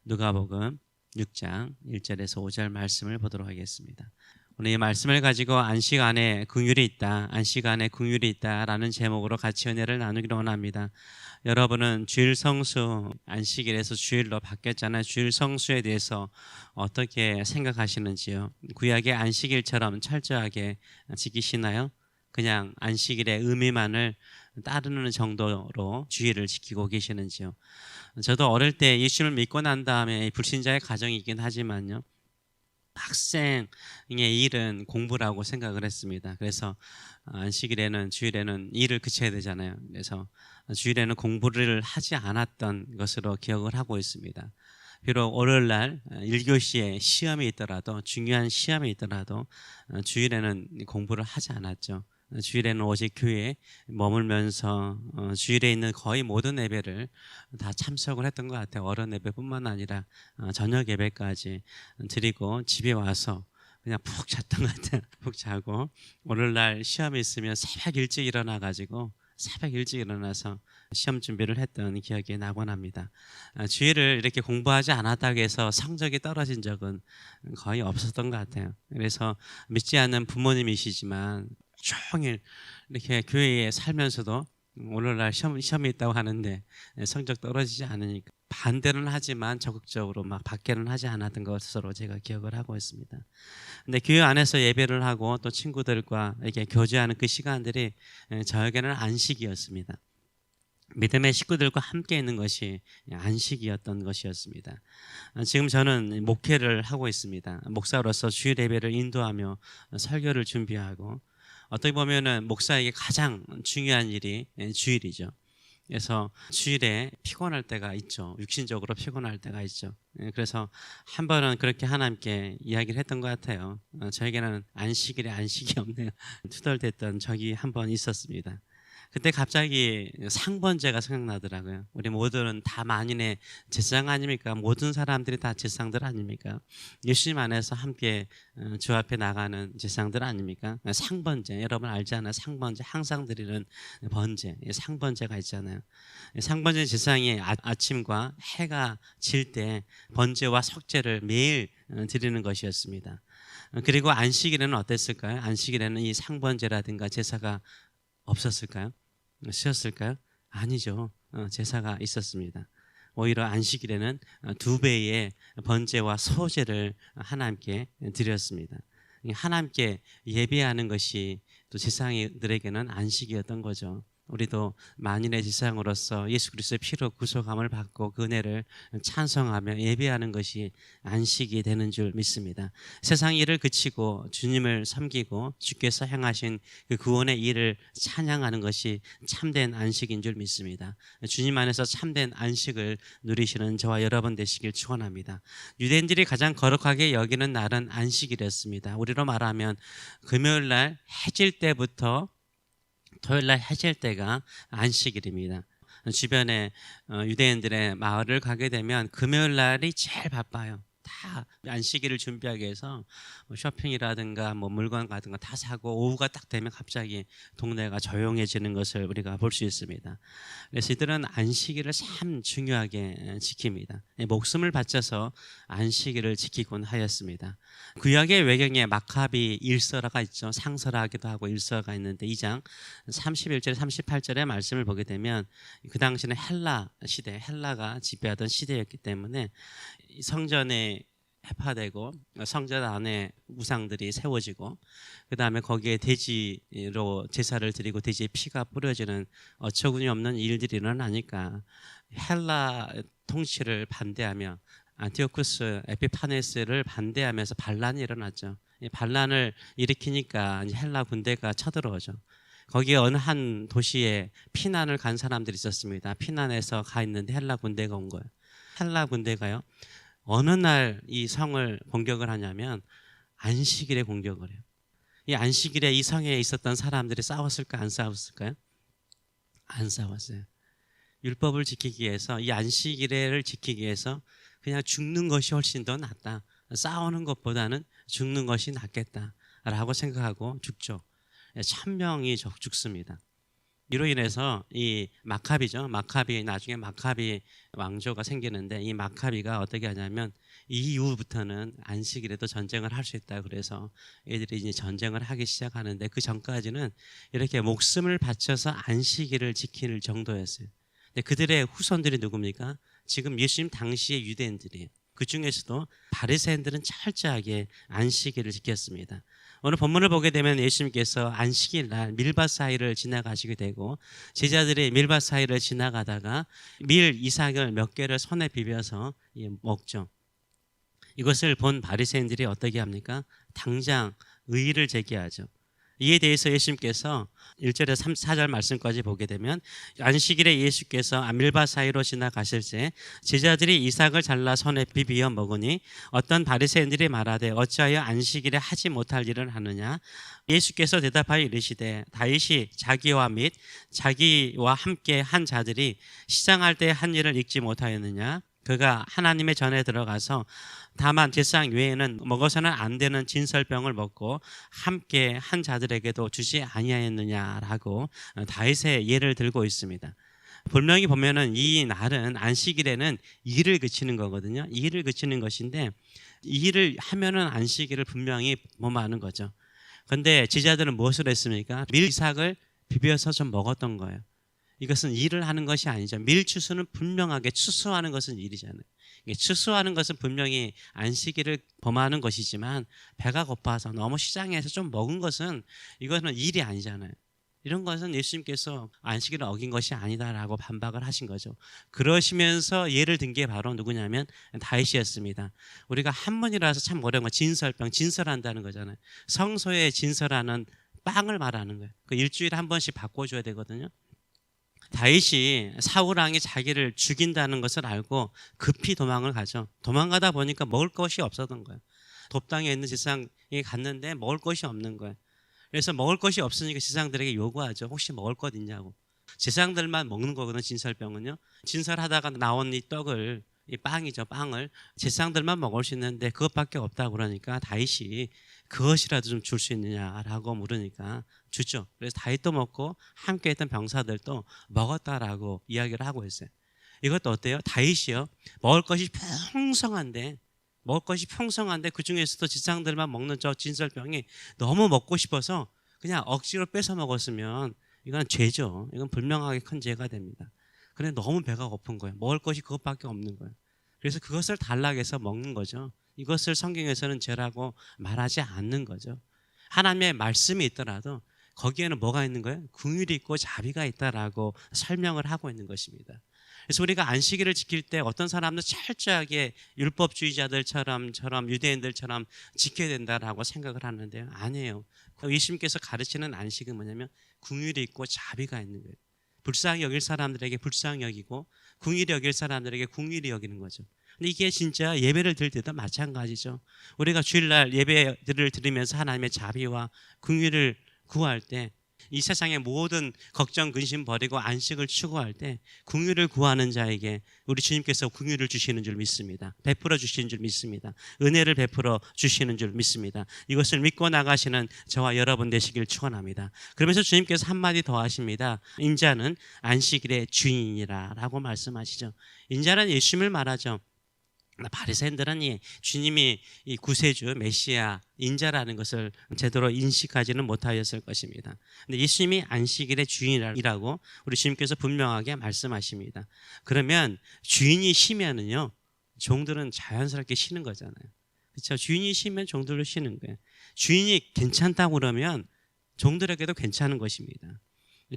누가복음 6장 1절에서 5절 말씀을 보도록 하겠습니다. 오늘 이 말씀을 가지고 안식 안에 긍휼이 있다, 안식 안에 긍휼이 있다라는 제목으로 같이 은혜를 나누기로 원합니다. 여러분은 주일 성수, 안식일에서 주일로 바뀌었잖아요. 주일 성수에 대해서 어떻게 생각하시는지요? 구약의 안식일처럼 철저하게 지키시나요? 그냥 안식일의 의미만을 따르는 정도로 주일을 지키고 계시는지요? 저도 어릴 때 예수를 믿고 난 다음에 불신자의 가정이긴 하지만요, 학생의 일은 공부라고 생각을 했습니다. 그래서 안식일에는, 주일에는 일을 그쳐야 되잖아요. 그래서 주일에는 공부를 하지 않았던 것으로 기억을 하고 있습니다. 비록 월요일날 1교시에 시험이 있더라도, 중요한 시험이 있더라도 주일에는 공부를 하지 않았죠. 주일에는 오직 교회에 머물면서 주일에 있는 거의 모든 예배를 다 참석을 했던 것 같아요. 어른 예배뿐만 아니라 저녁 예배까지 드리고 집에 와서 그냥 푹 잤던 것 같아요. 푹 자고 오늘날 시험이 있으면 새벽 일찍 일어나서 시험 준비를 했던 기억이 나곤 합니다. 주일을 이렇게 공부하지 않았다고 해서 성적이 떨어진 적은 거의 없었던 것 같아요. 그래서 믿지 않는 부모님이시지만 종일 이렇게 교회에 살면서도 오늘날 시험이 있다고 하는데 성적 떨어지지 않으니까 반대는 하지만 적극적으로 막 밖에는 하지 않았던 것으로 제가 기억을 하고 있습니다. 근데 교회 안에서 예배를 하고 또 친구들과 이렇게 교제하는 그 시간들이 저에게는 안식이었습니다. 믿음의 식구들과 함께 있는 것이 안식이었던 것이었습니다. 지금 저는 목회를 하고 있습니다. 목사로서 주일 예배를 인도하며 설교를 준비하고, 어떻게 보면은 목사에게 가장 중요한 일이 주일이죠. 그래서 주일에 피곤할 때가 있죠. 육신적으로 피곤할 때가 있죠. 그래서 한 번은 그렇게 하나님께 이야기를 했던 것 같아요. 저에게는 안식일에 안식이 없네요. 투덜댔던 적이 한 번 있었습니다. 그때 갑자기 상번제가 생각나더라고요. 우리 모두는 다 만인의 제사장 아닙니까? 모든 사람들이 다 제사장들 아닙니까? 예수님 안에서 함께 주 앞에 나가는 제사장들 아닙니까? 상번제, 여러분 알잖아요. 상번제, 항상 드리는 번제, 상번제가 있잖아요. 상번제 제사장이 아침과 해가 질 때 번제와 속제를 매일 드리는 것이었습니다. 그리고 안식일에는 어땠을까요? 안식일에는 이 상번제라든가 제사가 없었을까요? 쉬었을까요? 아니죠. 제사가 있었습니다. 오히려 안식일에는 2배의 번제와 소제를 하나님께 드렸습니다. 하나님께 예배하는 것이 또 제사장들에게는 안식이었던 거죠. 우리도 만인의 제사장으로서 예수 그리스도의 피로 구속함을 받고 그 은혜를 찬송하며 예배하는 것이 안식이 되는 줄 믿습니다. 세상 일을 그치고 주님을 섬기고 주께서 행하신 그 구원의 일을 찬양하는 것이 참된 안식인 줄 믿습니다. 주님 안에서 참된 안식을 누리시는 저와 여러분 되시길 축원합니다. 유대인들이 가장 거룩하게 여기는 날은 안식일이었습니다. 우리로 말하면 금요일 날 해질 때부터 토요일날 해질 때가 안식일입니다. 주변에 유대인들의 마을을 가게 되면 금요일날이 제일 바빠요. 다 안식일을 준비하기 위해서 쇼핑이라든가 물건 같은 거 다 사고, 오후가 딱 되면 갑자기 동네가 조용해지는 것을 우리가 볼 수 있습니다. 그래서 이들은 안식일을 참 중요하게 지킵니다. 목숨을 바쳐서 안식일을 지키곤 하였습니다. 구약의 외경에 마카비 일서라가 있죠. 상서라기도 하고 일서가 있는데 2장 31절 38절의 말씀을 보게 되면 그 당시는 헬라 시대, 헬라가 지배하던 시대였기 때문에 성전에 해파되고 성전 안에 우상들이 세워지고, 그 다음에 거기에 돼지로 제사를 드리고 돼지의 피가 뿌려지는 어처구니 없는 일들이 일어나니까 헬라 통치를 반대하며 안티오쿠스 에피파네스를 반대하면서 반란이 일어났죠. 이 반란을 일으키니까 헬라 군대가 쳐들어오죠. 거기에 어느 한 도시에 피난을 간 사람들이 있었습니다. 피난해서 가 있는데 헬라 군대가 온 거예요. 헬라 군대가요, 어느 날 이 성을 공격을 하냐면 안식일에 공격을 해요. 이 안식일에 이 성에 있었던 사람들이 싸웠을까 안 싸웠을까요? 안 싸웠어요. 율법을 지키기 위해서, 이 안식일을 지키기 위해서 그냥 죽는 것이 훨씬 더 낫다, 싸우는 것보다는 죽는 것이 낫겠다라고 생각하고 죽죠. 1000명이 죽습니다. 이로 인해서 이 마카비죠. 마카비 나중에 마카비 왕조가 생기는데 이 마카비가 어떻게 하냐면 이후부터는 안식일에도 전쟁을 할 수 있다. 그래서 애들이 이제 전쟁을 하기 시작하는데 그 전까지는 이렇게 목숨을 바쳐서 안식일을 지킬 정도였어요. 근데 그들의 후손들이 누굽니까? 지금 예수님 당시의 유대인들이에요. 그 중에서도 바리새인들은 철저하게 안식일을 지켰습니다. 오늘 본문을 보게 되면 예수님께서 안식일 날 밀밭 사이를 지나가시게 되고 제자들이 밀밭 사이를 지나가다가 밀 이삭을 몇 개를 손에 비벼서 먹죠. 이것을 본 바리새인들이 어떻게 합니까? 당장 의의를 제기하죠. 이에 대해서 예수님께서 1절에서 4절 말씀까지 보게 되면 안식일에 예수께서 밀밭 사이로 지나가실 때 제자들이 이삭을 잘라 손에 비비어 먹으니 어떤 바리새인들이 말하되 어찌하여 안식일에 하지 못할 일을 하느냐. 예수께서 대답하여 이르시되 다윗이 자기와 및 자기와 함께 한 자들이 시장할 때 한 일을 잊지 못하였느냐. 그가 하나님의 전에 들어가서 다만 제사장 외에는 먹어서는 안 되는 진설병을 먹고 함께 한 자들에게도 주지 아니하였느냐라고 다윗의 예를 들고 있습니다. 분명히 보면은 이 날은 안식일에는 일을 그치는 거거든요. 일을 그치는 것인데 일을 하면은 안식일을 분명히 범하는 거죠. 그런데 제자들은 무엇을 했습니까? 밀삭을 비벼서 좀 먹었던 거예요. 이것은 일을 하는 것이 아니죠. 밀추수는 분명하게 추수하는 것은 일이잖아요. 추수하는 것은 분명히 안식일을 범하는 것이지만 배가 고파서 너무 시장에서 좀 먹은 것은 이거는 일이 아니잖아요. 이런 것은 예수님께서 안식일을 어긴 것이 아니다라고 반박을 하신 거죠. 그러시면서 예를 든 게 바로 누구냐면 다윗이었습니다. 우리가 한문이라서 참 어려운 거 진설병, 진설한다는 거잖아요. 성소에 진설하는 빵을 말하는 거예요. 그 일주일에 한 번씩 바꿔줘야 되거든요. 다윗이 사울왕이 자기를 죽인다는 것을 알고 급히 도망을 가죠. 도망가다 보니까 먹을 것이 없었던 거예요. 돕당에 있는 제사장이 갔는데 먹을 것이 없는 거예요. 그래서 먹을 것이 없으니까 제사장들에게 요구하죠. 혹시 먹을 것 있냐고. 제사장들만 먹는 거거든요. 진설병은요. 진설하다가 나온 이 떡을, 이 빵이죠. 빵을 제사장들만 먹을 수 있는데 그것밖에 없다고 그러니까 다윗이 그것이라도 좀 줄 수 있느냐라고 물으니까 주죠. 그래서 다윗도 먹고 함께 했던 병사들도 먹었다라고 이야기를 하고 있어요. 이것도 어때요? 다윗이요. 먹을 것이 풍성한데 그 중에서도 제사장들만 먹는 저 진설병이 너무 먹고 싶어서 그냥 억지로 뺏어 먹었으면 이건 죄죠. 이건 분명하게 큰 죄가 됩니다. 그런데 너무 배가 고픈 거예요. 먹을 것이 그것밖에 없는 거예요. 그래서 그것을 달라고 해서 먹는 거죠. 이것을 성경에서는 죄라고 말하지 않는 거죠. 하나님의 말씀이 있더라도 거기에는 뭐가 있는 거예요? 긍휼이 있고 자비가 있다라고 설명을 하고 있는 것입니다. 그래서 우리가 안식일을 지킬 때 어떤 사람은 철저하게 율법주의자들처럼 유대인들처럼 지켜야 된다라고 생각을 하는데요. 아니에요. 예수님께서 가르치는 안식은 뭐냐면 긍휼이 있고 자비가 있는 거예요. 불쌍히 여길 사람들에게 불쌍히 여기고 긍휼히 여길 사람들에게 긍휼히 여기는 거죠. 근데 이게 진짜 예배를 드릴 때도 마찬가지죠. 우리가 주일날 예배를 드리면서 하나님의 자비와 긍휼을 구할 때 이 세상의 모든 걱정 근심 버리고 안식을 추구할 때 긍휼을 구하는 자에게 우리 주님께서 긍휼을 주시는 줄 믿습니다. 베풀어 주시는 줄 믿습니다. 은혜를 베풀어 주시는 줄 믿습니다. 이것을 믿고 나가시는 저와 여러분 되시길 축원합니다. 그러면서 주님께서 한마디 더 하십니다. 인자는 안식일의 주인이라 라고 말씀하시죠. 인자는 예수님을 말하죠. 바리새인들은 주님이 이 구세주 메시아 인자라는 것을 제대로 인식하지는 못하였을 것입니다. 근데 예수님이 안식일의 주인이라고 우리 주님께서 분명하게 말씀하십니다. 그러면 주인이 쉬면은요 종들은 자연스럽게 쉬는 거잖아요. 그렇죠? 주인이 쉬면 종들도 쉬는 거예요. 주인이 괜찮다고 그러면 종들에게도 괜찮은 것입니다.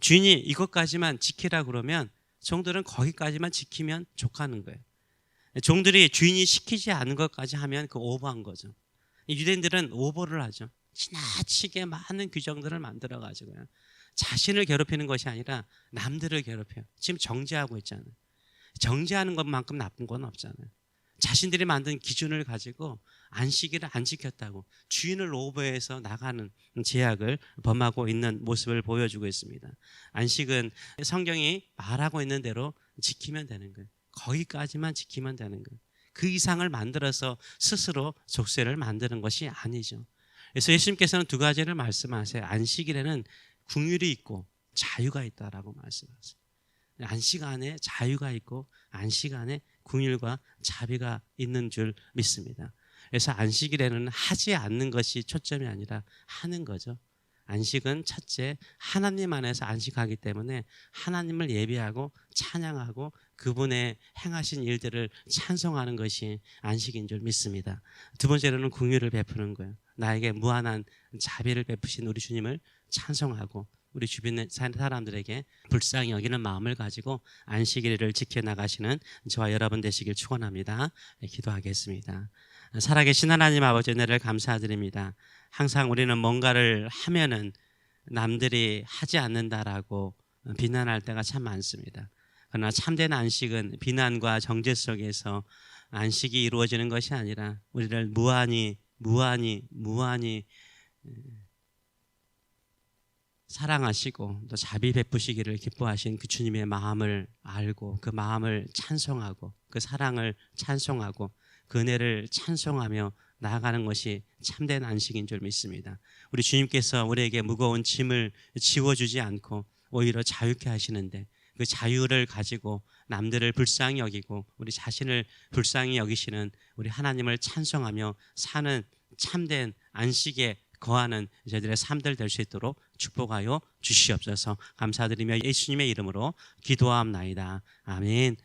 주인이 이것까지만 지키라 그러면 종들은 거기까지만 지키면 족하는 거예요. 종들이 주인이 시키지 않은 것까지 하면 그 오버한 거죠. 유대인들은 오버를 하죠. 지나치게 많은 규정들을 만들어가지고요. 자신을 괴롭히는 것이 아니라 남들을 괴롭혀요. 지금 정죄하고 있잖아요. 정죄하는 것만큼 나쁜 건 없잖아요. 자신들이 만든 기준을 가지고 안식일을 안 지켰다고 주인을 오버해서 나가는 제약을 범하고 있는 모습을 보여주고 있습니다. 안식은 성경이 말하고 있는 대로 지키면 되는 거예요. 거기까지만 지키면 되는 거예요. 그 이상을 만들어서 스스로 족쇄를 만드는 것이 아니죠. 그래서 예수님께서는 두 가지를 말씀하세요. 안식일에는 긍휼이 있고 자유가 있다라고 말씀하세요. 안식 안에 자유가 있고 안식 안에 긍휼과 자비가 있는 줄 믿습니다. 그래서 안식일에는 하지 않는 것이 초점이 아니라 하는 거죠. 안식은 첫째 하나님 안에서 안식하기 때문에 하나님을 예배하고 찬양하고 그분의 행하신 일들을 찬송하는 것이 안식인 줄 믿습니다. 두 번째로는 긍휼을 베푸는 거예요. 나에게 무한한 자비를 베푸신 우리 주님을 찬송하고 우리 주변의 사람들에게 불쌍히 여기는 마음을 가지고 안식일을 지켜나가시는 저와 여러분 되시길 축원합니다. 기도하겠습니다. 살아계신 하나님 아버지 은혜를 감사드립니다. 항상 우리는 뭔가를 하면은 남들이 하지 않는다라고 비난할 때가 참 많습니다. 그러나 참된 안식은 비난과 정죄 속에서 안식이 이루어지는 것이 아니라 우리를 무한히 사랑하시고 또 자비 베푸시기를 기뻐하신 그 주님의 마음을 알고 그 마음을 찬송하고 그 사랑을 찬송하고 그 은혜를 찬송하며 나아가는 것이 참된 안식인 줄 믿습니다. 우리 주님께서 우리에게 무거운 짐을 지워주지 않고 오히려 자유케 하시는데 그 자유를 가지고 남들을 불쌍히 여기고 우리 자신을 불쌍히 여기시는 우리 하나님을 찬송하며 사는 참된 안식에 거하는 저희들의 삶들 될 수 있도록 축복하여 주시옵소서. 감사드리며 예수님의 이름으로 기도하옵나이다. 아멘.